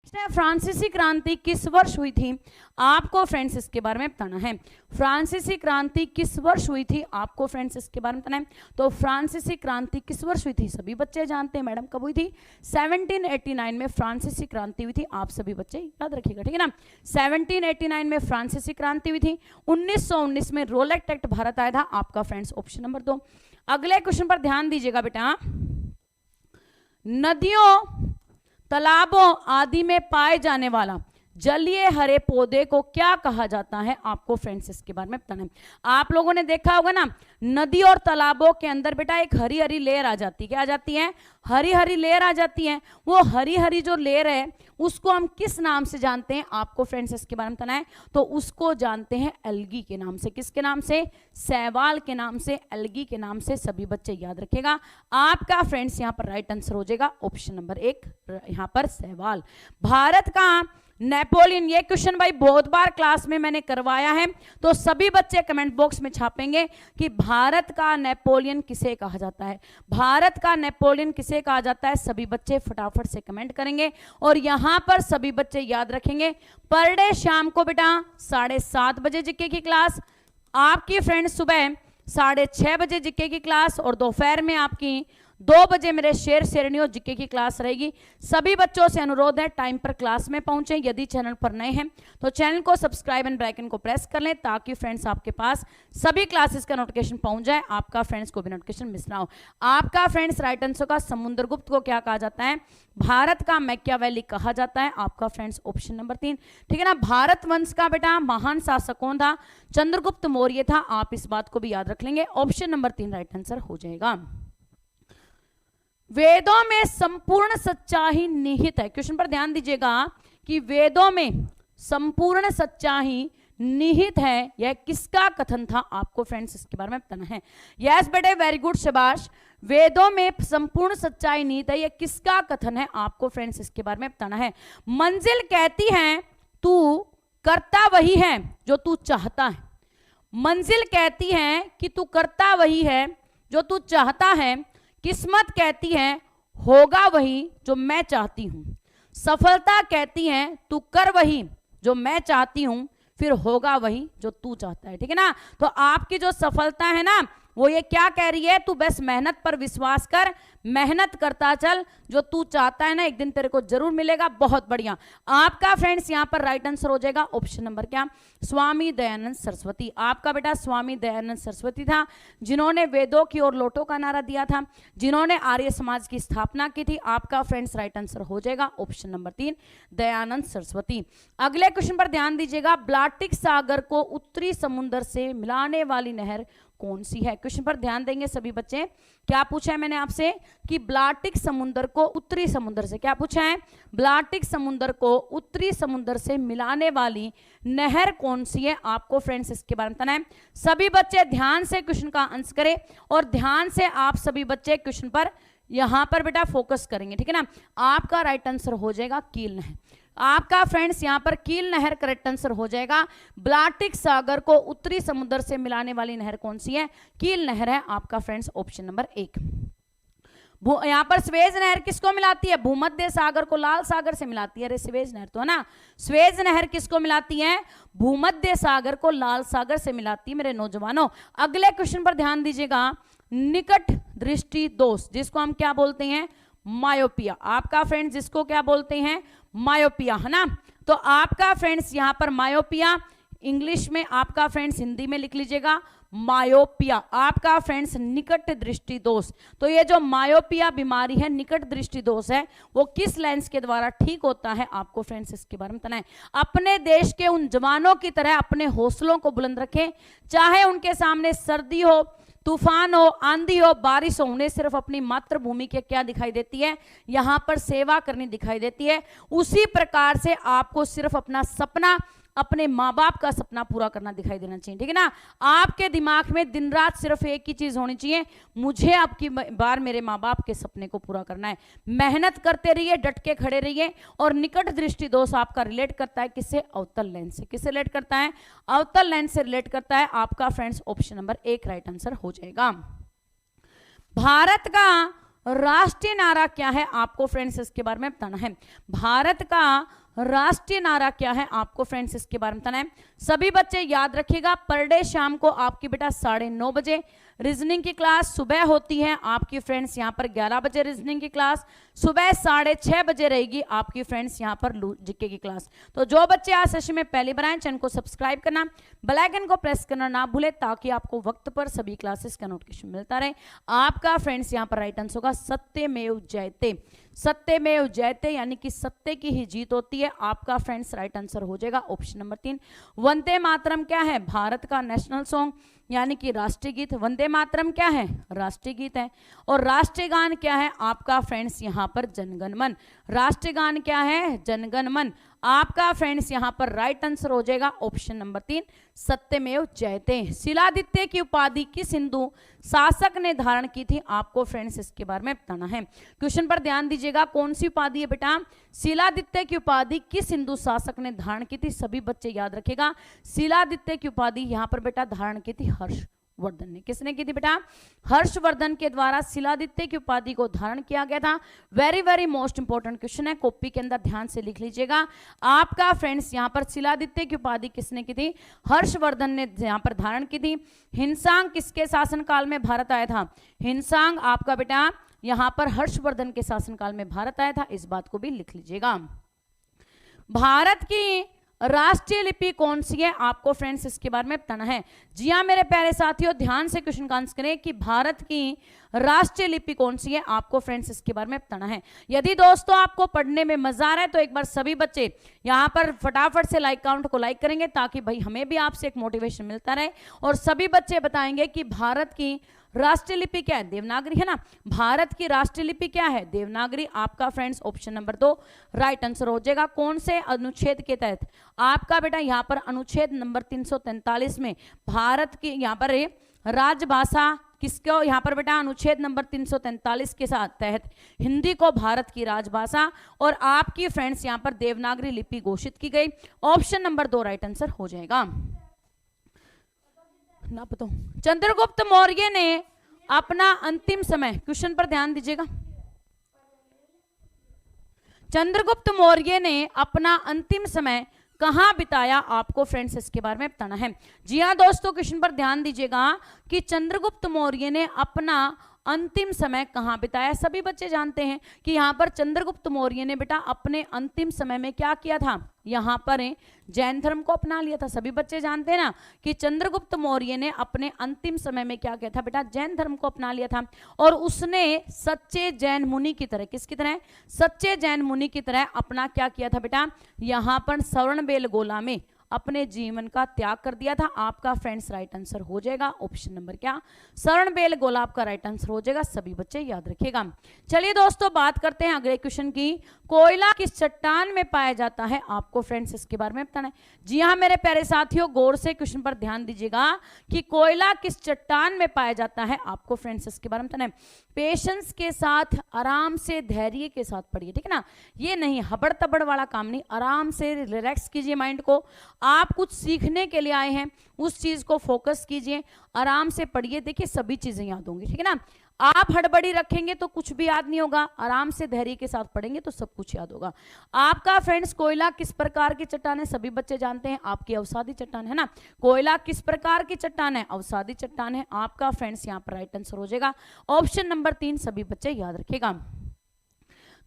फ्रांसीसी क्रांति किस वर्ष हुई थी, आपको फ्रेंड्स इसके बारे में बताना है। फ्रांसीसी क्रांति किस वर्ष हुई थी, आपको फ्रेंड्स इसके बारे में बताना है। तो फ्रांसीसी क्रांति किस वर्ष हुई थी, सभी बच्चे जानते हैं मैडम कब हुई थी, 1789 में फ्रांसीसी क्रांति हुई थी। आप सभी बच्चे याद रखिएगा, ठीक है ना। 1789 में फ्रांसीसी क्रांति हुई थी। 1919 में रोलेट एक्ट भारत आया था, आपका फ्रेंड्स ऑप्शन नंबर 2। अगले क्वेश्चन पर ध्यान दीजिएगा बेटा। नदियों, तालाबों आदि में पाए जाने वाला जलीय हरे पौधे को क्या कहा जाता है, आपको फ्रेंड्स इसके बारे में बताना है। आप लोगों ने देखा होगा ना, नदी और तालाबों के अंदर बेटा एक हरी हरी लेयर आ जाती है। क्या आ जाती है, हरी हरी लेयर आ जाती है। वो हरी हरी जो लेयर है उसको हम किस नाम से जानते हैं, आपको फ्रेंड्स इसके बारे में बताना है। तो उसको जानते हैं एल्गी के नाम से। किसके नाम से, शैवाल के नाम से, एल्गी के नाम से। सभी बच्चे याद रखिएगा। आपका फ्रेंड्स यहाँ पर राइट आंसर हो जाएगा ऑप्शन नंबर 1, यहाँ पर शैवाल। भारत का नेपोलियन, ये क्वेश्चन भाई बहुत बार क्लास में मैंने करवाया है, तो सभी बच्चे कमेंट बॉक्स में छापेंगे कि भारत का नेपोलियन किसे कहा जाता है, भारत का नेपोलियन किसे कहा जाता है। सभी बच्चे फटाफट से कमेंट करेंगे और यहां पर सभी बच्चे याद रखेंगे, पर डे शाम को बेटा 7:30 बजे जीके की क्लास, आपकी फ्रेंड्स सुबह 6:30 बजे जीके की क्लास, और दोपहर में आपकी 2 बजे मेरे शेर शेरनी और जीके की क्लास रहेगी। सभी बच्चों से अनुरोध है टाइम पर क्लास में पहुंचें। यदि चैनल पर नए हैं तो चैनल को सब्सक्राइब एंड बेल आइकन को प्रेस कर लें, ताकि फ्रेंड्स आपके पास सभी क्लासेस का नोटिफिकेशन पहुंच जाए, आपका फ्रेंड्स को भी नोटिफिकेशन मिस ना हो। आपका फ्रेंड्स राइट आंसर का समुद्रगुप्त को क्या कहा जाता है, भारत का मैकियावेली कहा जाता है, आपका फ्रेंड्स ऑप्शन नंबर 3, ठीक है ना। भारत वंश का बेटा महान शासक कौन था, चंद्रगुप्त मौर्य था। आप इस बात को भी याद रख लेंगे, ऑप्शन नंबर 3 राइट आंसर हो जाएगा। वेदों में संपूर्ण सच्चाई निहित है, क्वेश्चन पर ध्यान दीजिएगा कि वेदों में संपूर्ण सच्चाई निहित है, यह किसका कथन था, आपको फ्रेंड्स इसके बारे में बताना है। यस बेटे, वेरी गुड, शाबाश। वेदों में संपूर्ण सच्चाई निहित है, यह किसका कथन है, आपको फ्रेंड्स इसके बारे में बताना है। मंजिल कहती है तू करता वही है जो तू चाहता है। मंजिल कहती है कि तू करता वही है जो तू चाहता है। किस्मत कहती है होगा वही जो मैं चाहती हूं। सफलता कहती है तू कर वही जो मैं चाहती हूं, फिर होगा वही जो तू चाहता है, ठीक है ना। तो आपकी जो सफलता है ना, वो ये क्या कह रही है, तू बस मेहनत पर विश्वास कर, मेहनत करता चल, जो तू चाहता है ना एक दिन तेरे को जरूर मिलेगा। बहुत बढ़िया। आपका फ्रेंड्स यहाँ पर राइट आंसर हो जाएगा ऑप्शन नंबर क्या, स्वामी दयानंद सरस्वती। आपका बेटा स्वामी दयानंद सरस्वती था, जिन्होंने वेदों की ओर लौटो का नारा दिया था, जिन्होंने आर्य समाज की स्थापना की थी। आपका फ्रेंड्स राइट आंसर हो जाएगा ऑप्शन नंबर 3, दयानंद सरस्वती। अगले क्वेश्चन पर ध्यान दीजिएगा। बाल्टिक सागर को उत्तरी समुद्र से मिलाने वाली नहर कौन सी है, क्वेश्चन पर ध्यान देंगे सभी बच्चे। क्या पूछा है मैंने आपसे कि बाल्टिक समुद्र को उत्तरी समुद्र से, क्या पूछा है, बाल्टिक समुद्र को उत्तरी समुद्र से मिलाने वाली नहर कौन सी है, आपको फ्रेंड्स इसके बारे में बताना है। सभी बच्चे ध्यान से क्वेश्चन का आंसर करें और ध्यान से आप सभी बच्चे क्वेश्चन पर यहां पर बेटा फोकस करेंगे, ठीक है ना। आपका राइट आंसर हो जाएगा कील नहर। आपका फ्रेंड्स यहां पर कील नहर करेक्ट आंसर हो जाएगा। बाल्टिक सागर को उत्तरी समुद्र से मिलाने वाली नहर कौन सी है, कील नहर है, आपका फ्रेंड्स ऑप्शन नंबर 1। यहां पर स्वेज नहर किसको मिलाती है, भूमध्य सागर को लाल सागर से मिलाती है। अरे स्वेज नहर तो है ना, स्वेज नहर किसको मिलाती है, भूमध्य सागर को लाल सागर से मिलाती है मेरे नौजवानों। अगले क्वेश्चन पर ध्यान दीजिएगा। निकट दृष्टि दोष, जिसको हम क्या बोलते हैं, मायोपिया। आपका फ्रेंड्स जिसको क्या बोलते हैं, मायोपिया, है ना। तो आपका फ्रेंड्स यहां पर मायोपिया, इंग्लिश में आपका फ्रेंड्स हिंदी में लिख लीजिएगा मायोपिया। आपका फ्रेंड्स निकट दृष्टि दोष। तो ये जो मायोपिया बीमारी है, निकट दृष्टि दोष है, वो किस लेंस के द्वारा ठीक होता है, आपको फ्रेंड्स इसके बारे में बताना है। अपने देश के उन जवानों की तरह अपने हौसलों को बुलंद रखें, चाहे उनके सामने सर्दी हो, तूफान हो, आंधी हो, बारिश हो, उन्हें सिर्फ अपनी मातृभूमि के क्या दिखाई देती है, यहां पर सेवा करनी दिखाई देती है। उसी प्रकार से आपको सिर्फ अपना सपना, अपने माँ बाप का सपना पूरा करना दिखाई देना चाहिए, ठीक है ना। आपके दिमाग में दिन रात सिर्फ एक ही चीज होनी चाहिए, मुझे अब की बार मेरे माँ बाप के सपने को पूरा करना है। मेहनत करते रहिए, डट के खड़े रहिए। और निकट दृष्टि दोष आपका रिलेट करता है किससे, अवतल लेंस से। किससे रिलेट करता है, अवतल लेंस से रिलेट करता है। आपका friends option number 1 right answer हो जाएगा। भारत का राष्ट्रीय नारा क्या है, आपको फ्रेंड्स इसके बारे में बताना है। भारत का राष्ट्रीय नारा क्या है आपको फ्रेंड्स इसके बारे में बताना है। सभी बच्चे याद रखिएगा, पर डे शाम को आपकी बेटा 9:30 बजे रीजनिंग की क्लास सुबह होती है आपकी फ्रेंड्स यहाँ पर 11 बजे रीजनिंग की क्लास, सुबह 6:30 बजे रहेगी आपकी फ्रेंड्स यहाँ पर जीके की क्लास। तो जो बच्चे आज सेशन में पहले बनाए चैनल को सब्सक्राइब करना, बेल आइकन को प्रेस करना ना भूले, ताकि आपको वक्त पर सभी क्लासेस का नोटिफिकेशन मिलता रहे। आपका फ्रेंड्स यहाँ पर राइट आंसर होगा सत्यमेव जयते। सत्यमेव जयते यानी कि सत्य की ही जीत होती है। आपका फ्रेंड्स राइट आंसर हो जाएगा ऑप्शन नंबर 3। वंदे मातरम क्या है? भारत का नेशनल सॉन्ग यानी कि राष्ट्रीय गीत। वंदे मातरम क्या है? राष्ट्रीय गीत है। और राष्ट्रीय गान क्या है आपका फ्रेंड्स यहाँ पर? जनगण मन। राष्ट्रीय गान क्या है? जनगण मन। आपका फ्रेंड्स यहाँ पर राइट आंसर हो जाएगा ऑप्शन नंबर 3 सत्यमेव जयते। शिलादित्य की उपाधि किस हिंदू शासक ने धारण की थी? आपको फ्रेंड्स इसके बारे में बताना है। क्वेश्चन पर ध्यान दीजिएगा, कौन सी उपाधि है बेटा? शिलादित्य की उपाधि किस हिंदू शासक ने धारण की थी? सभी बच्चे याद रखेगा, शिलादित्य की उपाधि यहाँ पर बेटा धारण की थी हर्षवर्धन ने। किसने की थी बेटा? हर्षवर्धन के द्वारा शिलादित्य की उपाधि को धारण किया गया था। Very very most important question है, कॉपी के अंदर ध्यान से लिख लीजिएगा। आपका फ्रेंड्स यहाँ पर शिलादित्य की उपाधि किसने की थी? हर्षवर्धन ने यहाँ पर धारण की थी। हिंसांग किसके शासनकाल में भारत आया था? हिंसांग आपका बेटा यहाँ पर हर्षवर्धन के शासनकाल में भारत आया था, इस बात को भी लिख लीजिएगा। भारत की राष्ट्रीय लिपि कौन सी है? आपको फ्रेंड्स इसके बारे में बताना है। जी हाँ मेरे प्यारे साथियों, ध्यान से क्वेश्चन का आंसर करें कि भारत की राष्ट्रीय लिपि कौन सी है? आपको फ्रेंड्स इसके बारे में बताना है। यदि दोस्तों आपको पढ़ने में मजा आ रहा है तो एक बार सभी बच्चे यहाँ पर फटाफट से लाइक काउंट को लाइक करेंगे, ताकि भाई हमें भी आपसे एक मोटिवेशन मिलता रहे। और सभी बच्चे बताएंगे कि भारत की राष्ट्रीय लिपि क्या है? देवनागरी है ना। भारत की राष्ट्रीय लिपि क्या है? देवनागरी। आपका friends option number 2 right answer हो जाएगा। कौन से अनुच्छेद के तहत? आपका बेटा यहाँ पर अनुच्छेद नंबर 343 में भारत की यहाँ पर राजभाषा किसको यहाँ पर बेटा? अनुच्छेद नंबर 343 के साथ तहत हिंदी को भारत की राजभाषा और आपकी फ्रेंड्स यहाँ पर देवनागरी लिपि घोषित की गई। ऑप्शन नंबर 2 राइट आंसर हो जाएगा। ना पता। चंद्रगुप्त मौर्य ने अपना अंतिम समय, क्वेश्चन पर ध्यान दीजिएगा, चंद्रगुप्त मौर्य ने अपना अंतिम समय कहां बिताया? आपको फ्रेंड्स इसके बारे में बताना है। जी हाँ दोस्तों, क्वेश्चन पर ध्यान दीजिएगा कि चंद्रगुप्त मौर्य ने अपना अंतिम समय कहां बिताया। सभी बच्चे जानते हैं कि यहाँ पर चंद्रगुप्त मौर्य ने बेटा अपने अंतिम समय में क्या किया था? यहाँ पर जैन धर्म को अपना लिया था। सभी बच्चे जानते हैं ना कि चंद्रगुप्त मौर्य ने अपने अंतिम समय में क्या किया था बेटा? जैन धर्म को अपना लिया था। और उसने सच्चे जैन मुनि की तरह, किसकी तरह? सच्चे जैन मुनि की तरह अपना क्या किया था बेटा? यहाँ पर श्रवणबेलगोला में अपने जीवन का त्याग कर दिया था। आपका फ्रेंड्स राइट आंसर हो जाएगा ऑप्शन नंबर क्या? श्रवणबेलगोला आपका राइट आंसर हो जाएगा। सभी बच्चे याद रखिएगा। चलिए दोस्तों बात करते हैं अगले क्वेश्चन की। कोयला किस चट्टान में पाया जाता है? आपको फ्रेंड्स इसके बारे में बताना है। जी हाँ मेरे प्यारे साथियों, गौर से क्वेश्चन पर ध्यान दीजिएगा कि कोयला किस चट्टान में पाया जाता है? आपको फ्रेंड्स इसके बारे में बताना है। पेशेंस के साथ, आराम से, धैर्य के साथ पढ़िए, ठीक है ना। ये नहीं हबड़ तबड़ वाला काम नहीं, आराम से रिलैक्स कीजिए माइंड को। आप कुछ सीखने के लिए आए हैं, उस चीज को फोकस कीजिए, आराम से पढ़िए। देखिए सभी चीजें याद होंगी, ठीक है ना। आप हड़बड़ी रखेंगे तो कुछ भी याद नहीं होगा, आराम से धैर्य के साथ पढ़ेंगे तो सब कुछ याद होगा। आपका फ्रेंड्स कोयला किस प्रकार की चट्टान है? सभी बच्चे जानते हैं, आपकी अवसादी चट्टान है ना। कोयला किस प्रकार की चट्टान है? अवसादी चट्टान है। आपका फ्रेंड्स यहाँ पर राइट आंसर हो जाएगा ऑप्शन नंबर 3। सभी बच्चे याद रखिएगा।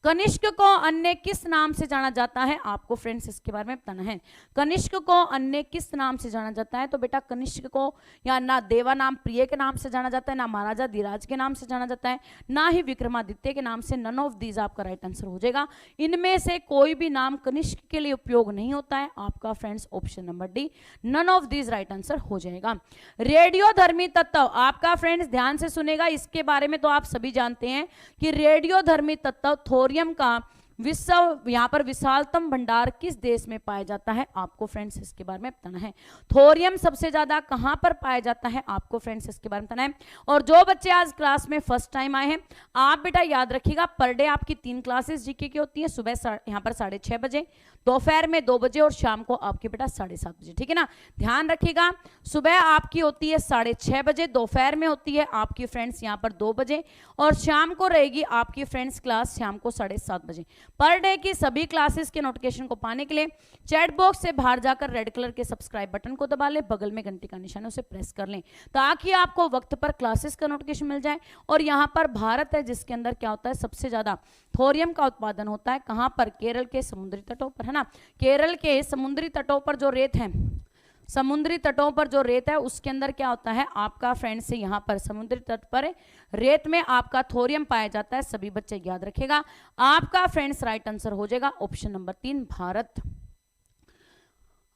कनिष्क को अन्य किस नाम से जाना जाता है? आपको फ्रेंड्स इसके बारे में बताना है। कनिष्क को अन्य किस नाम से जाना जाता है? तो बेटा कनिष्क को या ना देवा नाम प्रिय के नाम से जाना जाता है, ना महाराजा धीराज के नाम से जाना जाता है, ना ही विक्रमादित्य के नाम से। नन ऑफ दीज आपका राइट आंसर हो जाएगा। इनमें से कोई भी नाम कनिष्क के लिए उपयोग नहीं होता है। आपका friends option number D, none of these right answer हो जाएगा। रेडियोधर्मी तत्व, आपका फ्रेंड्स ध्यान से सुनेगा, इसके बारे में तो आप सभी जानते हैं कि रेडियोधर्मी तत्व थोरियम का विश्व यहाँ पर विशालतम भंडार किस देश में पाया जाता है? आपको फ्रेंड्स इसके बारे में बताना है। थोरियम सबसे ज्यादा कहां पर पाया जाता है? आपको फ्रेंड्स इसके बारे में बताना है। और जो बच्चे आज क्लास में फर्स्ट टाइम आए हैं, आप बेटा याद रखिएगा, पर डे आपकी 3 क्लासेस जीके की होती है। सुबह यहाँ पर 6:30 बजे, दोपहर में 2 बजे और शाम को आपकी बेटा 7:30 बजे, ठीक है ना। ध्यान रखिएगा, सुबह आपकी होती है 6:30 बजे, दोपहर में होती है आपकी फ्रेंड्स यहाँ पर 2 बजे और शाम को रहेगी आपकी फ्रेंड्स क्लास शाम को 7:30 बजे। पर डे की सभी क्लासेस के नोटिफिकेशन को पाने के लिए चैट बॉक्स से बाहर जाकर रेड कलर के सब्सक्राइब बटन को दबा लें, बगल में घंटी का निशान उसे प्रेस कर लें ताकि आपको वक्त पर क्लासेस का नोटिफिकेशन मिल जाए। और यहाँ पर भारत है जिसके अंदर क्या होता है, सबसे ज्यादा थोरियम का उत्पादन होता है। कहाँ पर? केरल के समुद्री तटों पर, है ना। केरल के समुद्री तटों पर जो रेत है, समुद्री तटों पर जो रेत है उसके अंदर क्या होता है आपका फ्रेंड्स, यहाँ पर समुद्री तट पर रेत में आपका थोरियम पाया जाता है। सभी बच्चे याद रखेगा। आपका फ्रेंड्स राइट आंसर हो जाएगा ऑप्शन नंबर 3 भारत।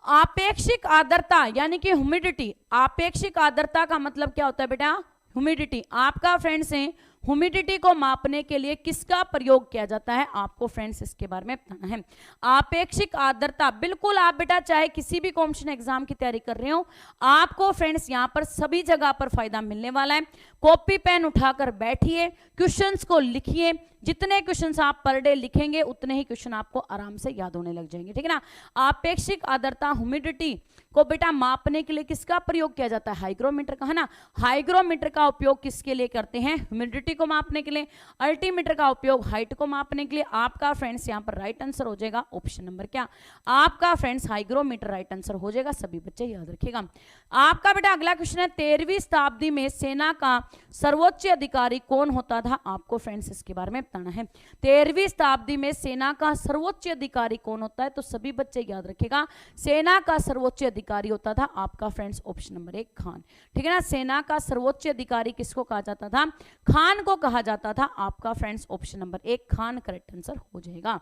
आपेक्षिक आर्द्रता यानी कि ह्यूमिडिटी, आपेक्षिक आर्द्रता का मतलब क्या होता है बेटा? ह्यूमिडिटी। आपका फ्रेंड्स है ह्यूमिडिटी को मापने के लिए किसका प्रयोग किया जाता है? आपको फ्रेंड्स इसके बारे में बताना है। आपेक्षिक आर्द्रता, बिल्कुल आप बेटा चाहे किसी भी कॉम्पिटिशन एग्जाम की तैयारी कर रहे हो, आपको फ्रेंड्स यहाँ पर सभी जगह पर फायदा मिलने वाला है। कॉपी पेन उठाकर बैठिए, क्वेश्चंस को लिखिए। जितने क्वेश्चंस आप पर डे लिखेंगे उतने ही क्वेश्चन आपको आराम से याद होने लग जाएंगे, ठीक है ना। आपेक्षिक आर्द्रता ह्यूमिडिटी को बेटा मापने के लिए किसका प्रयोग किया जाता है? हाइग्रोमीटर का, है ना। हाइग्रोमीटर का उपयोग किसके लिए करते हैं? ह्यूमिडिटी को मापने के लिए। अल्टीमीटर का उपयोग हाइट को मापने के लिए। आपका फ्रेंड्स यहाँ पर राइट आंसर हो जाएगा ऑप्शन नंबर क्या? आपका फ्रेंड्स हाइग्रोमीटर राइट आंसर हो जाएगा। सभी बच्चे याद रखिएगा। आपका बेटा अगला क्वेश्चन है, 13वीं शताब्दी में सेना का सर्वोच्च अधिकारी कौन होता था? आपको फ्रेंड्स इसके बारे में बताना है। 13वीं शताब्दी में सेना का सर्वोच्च अधिकारी कौन होता है? तो सभी बच्चे याद रखेगा, सेना का सर्वोच्च अधिकारी होता था आपका फ्रेंड्स ऑप्शन नंबर 1 खान, ठीक है ना। सेना का सर्वोच्च अधिकारी किसको कहा जाता था? खान को कहा जाता था। आपका friends option number 1 Khan correct answer हो जाएगा।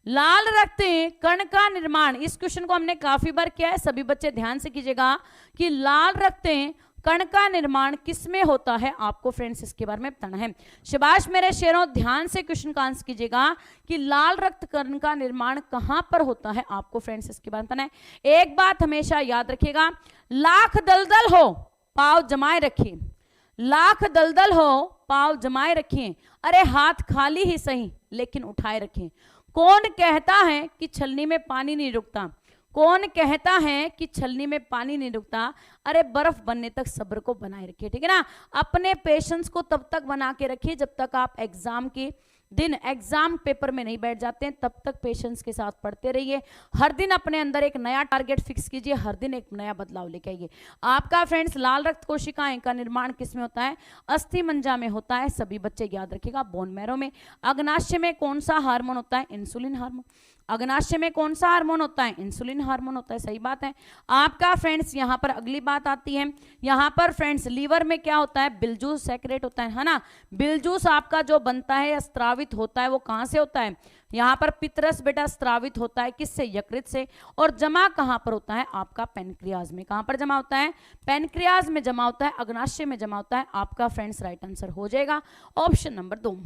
लाल रक्त कण का निर्माण, इस क्वेश्चन को हमने काफी बार किया है, सभी बच्चे ध्यान से कीजिएगा कि लाल रक्त कण का निर्माण किसमें होता है? आपको फ्रेंड्स इसके बारे में बताना है। शाबाश मेरे शेरों, ध्यान से क्वेश्चन का आंसर कीजिएगा कि लाल रक्त कण का निर्माण कहां पर होता है? आपको फ्रेंड्स इसके बारे में बताना है। एक बात हमेशा याद रखिएगा, लाख दलदल हो पांव जमाए रखिए, लाख दलदल हो पांव जमाए रखिए, अरे हाथ खाली ही सही लेकिन उठाए रखें। कौन कहता है कि छलनी में पानी नहीं रुकता? कौन कहता है कि छलनी में पानी नहीं रुकता? अरे बर्फ बनने तक सब्र को बनाए रखिए, ठीक है ना। अपने पेशेंस को तब तक बना के रखिए जब तक आप एग्जाम के दिन एग्जाम पेपर में नहीं बैठ जाते हैं, तब तक पेशेंस के साथ पढ़ते रहिए। हर दिन अपने अंदर एक नया टारगेट फिक्स कीजिए, हर दिन एक नया बदलाव लेके आइए। आपका फ्रेंड्स लाल रक्त कोशिकाएं का निर्माण किसमें होता है? अस्थि मंजा में होता है। सभी बच्चे याद रखिएगा, बोन मैरो में। अग्नाशय में कौन सा हार्मोन होता है? Insulin hormone. अग्नाशय में कौन सा हार्मोन होता है? इंसुलिन हार्मोन होता है। सही बात है। आपका फ्रेंड्स यहाँ पर अगली बात आती है, यहाँ पर फ्रेंड्स लीवर में क्या होता है? बिलजूस सेक्रेट होता है ना। बिलजूस आपका जो बनता है स्त्रावित होता है, वो कहाँ से होता है? यहाँ पर पितरस बेटा स्त्रावित होता है किससे? यकृत से। और जमा कहाँ पर होता है? आपका पेनक्रियाज में। कहाँ पर जमा होता है? पेनक्रियाज में जमा होता है, अग्नाशय में जमा होता है। आपका फ्रेंड्स राइट आंसर हो जाएगा ऑप्शन नंबर 2।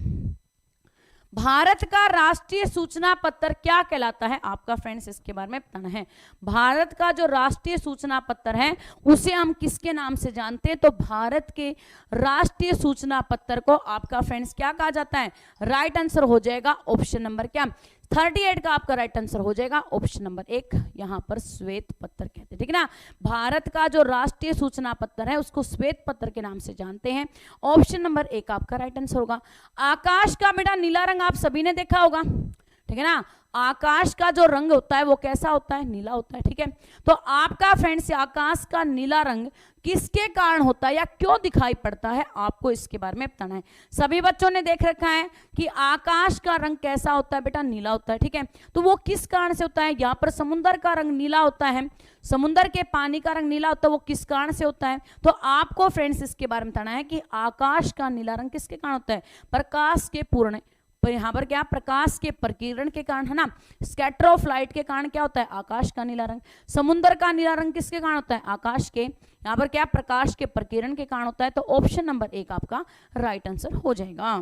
भारत का राष्ट्रीय सूचना पत्र क्या कहलाता है? आपका फ्रेंड्स इसके बारे में बताना है। भारत का जो राष्ट्रीय सूचना पत्र है उसे हम किसके नाम से जानते हैं? तो भारत के राष्ट्रीय सूचना पत्र को आपका फ्रेंड्स क्या कहा जाता है? राइट आंसर हो जाएगा ऑप्शन नंबर क्या? 38 का आपका राइट आंसर हो जाएगा ऑप्शन नंबर 1, यहां पर श्वेत पत्र कहते हैं, ठीक है ना। भारत का जो राष्ट्रीय सूचना पत्र है उसको श्वेत पत्र के नाम से जानते हैं। ऑप्शन नंबर 1 आपका राइट आंसर होगा। आकाश का बेटा नीला रंग आप सभी ने देखा होगा, ठीक है ना। आकाश का जो रंग होता है वो कैसा होता है? नीला होता है, ठीक है। तो आपका फ्रेंड्स आकाश का नीला रंग किसके कारण होता है या क्यों दिखाई पड़ता है? आपको इसके बारे में बताना है। सभी बच्चों ने देख रखा है कि आकाश का रंग कैसा होता है बेटा? नीला होता है, ठीक है। तो वो किस कारण से होता है? यहाँ पर समुद्र का रंग नीला होता है, समुद्र के पानी का रंग नीला होता है, वो किस कारण से होता है? तो आपको फ्रेंड्स इसके बारे में बताना है कि आकाश का नीला रंग किसके कारण होता है? प्रकाश के पूर्ण, पर यहाँ पर क्या? प्रकाश के प्रकीर्णन के कारण, है ना। स्कैटर ऑफ लाइट के कारण क्या होता है? आकाश का नीला रंग। समुद्र का नीला रंग किसके कारण होता है? आकाश के, यहाँ पर क्या? प्रकाश के प्रकीर्णन के कारण होता है। तो ऑप्शन नंबर 1 आपका राइट आंसर हो जाएगा।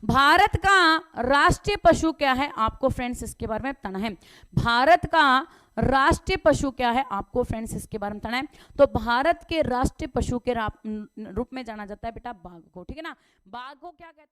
भारत का राष्ट्रीय पशु क्या है? आपको फ्रेंड्स इसके बारे में बताना है। भारत का राष्ट्रीय पशु क्या है? आपको फ्रेंड्स इसके बारे में बताना है। तो भारत के राष्ट्रीय पशु के रूप में जाना जाता है बेटा बाघ को, ठीक है ना। बाघ को क्या कहते हैं?